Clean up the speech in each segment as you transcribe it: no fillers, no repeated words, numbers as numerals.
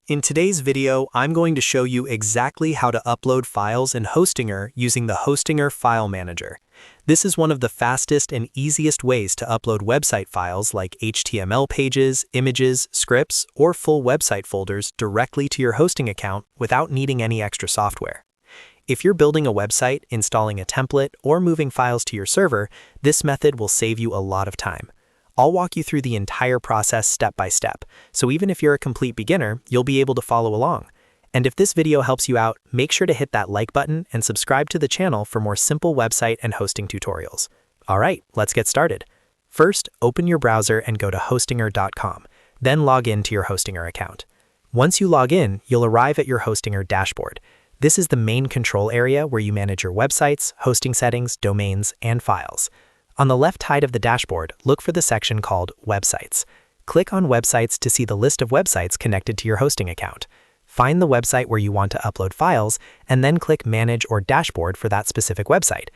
In today's video, I'm going to show you exactly how to upload files in Hostinger using the Hostinger File Manager. This is one of the fastest and easiest ways to upload website files like HTML pages, images, scripts, or full website folders directly to your hosting account without needing any extra software. If you're building a website, installing a template, or moving files to your server, this method will save you a lot of time. I'll walk you through the entire process step by step, so even if you're a complete beginner, you'll be able to follow along. And if this video helps you out, make sure to hit that like button and subscribe to the channel for more simple website and hosting tutorials. Alright, let's get started. First, open your browser and go to hostinger.com, then log in to your Hostinger account. Once you log in, you'll arrive at your Hostinger dashboard. This is the main control area where you manage your websites, hosting settings, domains, and files. On the left side of the dashboard, look for the section called Websites. Click on Websites to see the list of websites connected to your hosting account. Find the website where you want to upload files, and then click Manage or Dashboard for that specific website.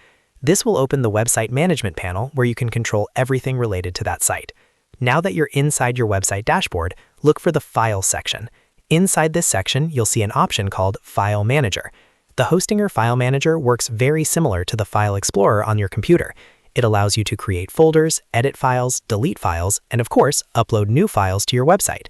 This will open the Website Management panel where you can control everything related to that site. Now that you're inside your website dashboard, look for the Files section. Inside this section, you'll see an option called File Manager. The Hostinger File Manager works very similar to the File Explorer on your computer. It allows you to create folders, edit files, delete files, and of course, upload new files to your website.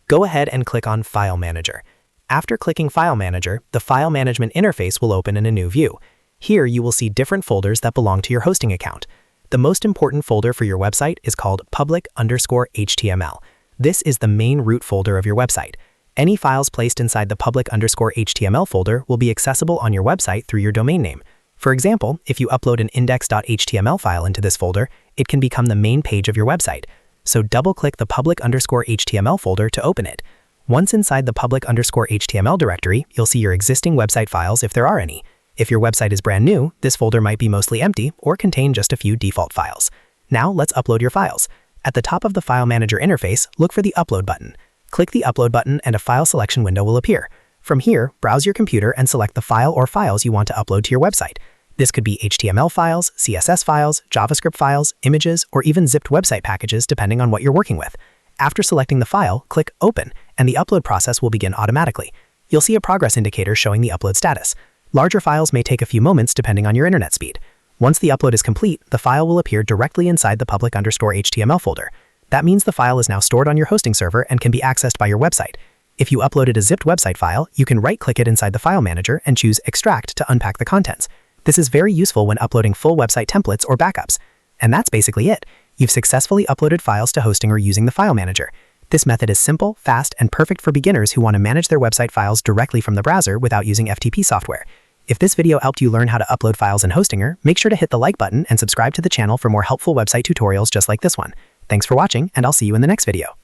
Go ahead and click on File Manager. After clicking File Manager, the File Management interface will open in a new view. Here you will see different folders that belong to your hosting account. The most important folder for your website is called public_HTML. This is the main root folder of your website. Any files placed inside the public_HTML folder will be accessible on your website through your domain name. For example, if you upload an index.html file into this folder, it can become the main page of your website. So double-click the public_HTML folder to open it. Once inside the public_HTML directory, you'll see your existing website files if there are any. If your website is brand new, this folder might be mostly empty or contain just a few default files. Now let's upload your files. At the top of the File Manager interface, look for the Upload button. Click the Upload button and a file selection window will appear. From here, browse your computer and select the file or files you want to upload to your website. This could be HTML files, CSS files, JavaScript files, images, or even zipped website packages depending on what you're working with. After selecting the file, click Open, and the upload process will begin automatically. You'll see a progress indicator showing the upload status. Larger files may take a few moments depending on your internet speed. Once the upload is complete, the file will appear directly inside the public_HTML folder. That means the file is now stored on your hosting server and can be accessed by your website. If you uploaded a zipped website file, you can right-click it inside the File Manager and choose Extract to unpack the contents. This is very useful when uploading full website templates or backups. And that's basically it. You've successfully uploaded files to Hostinger using the File Manager. This method is simple, fast, and perfect for beginners who want to manage their website files directly from the browser without using FTP software. If this video helped you learn how to upload files in Hostinger, make sure to hit the like button and subscribe to the channel for more helpful website tutorials just like this one. Thanks for watching, and I'll see you in the next video.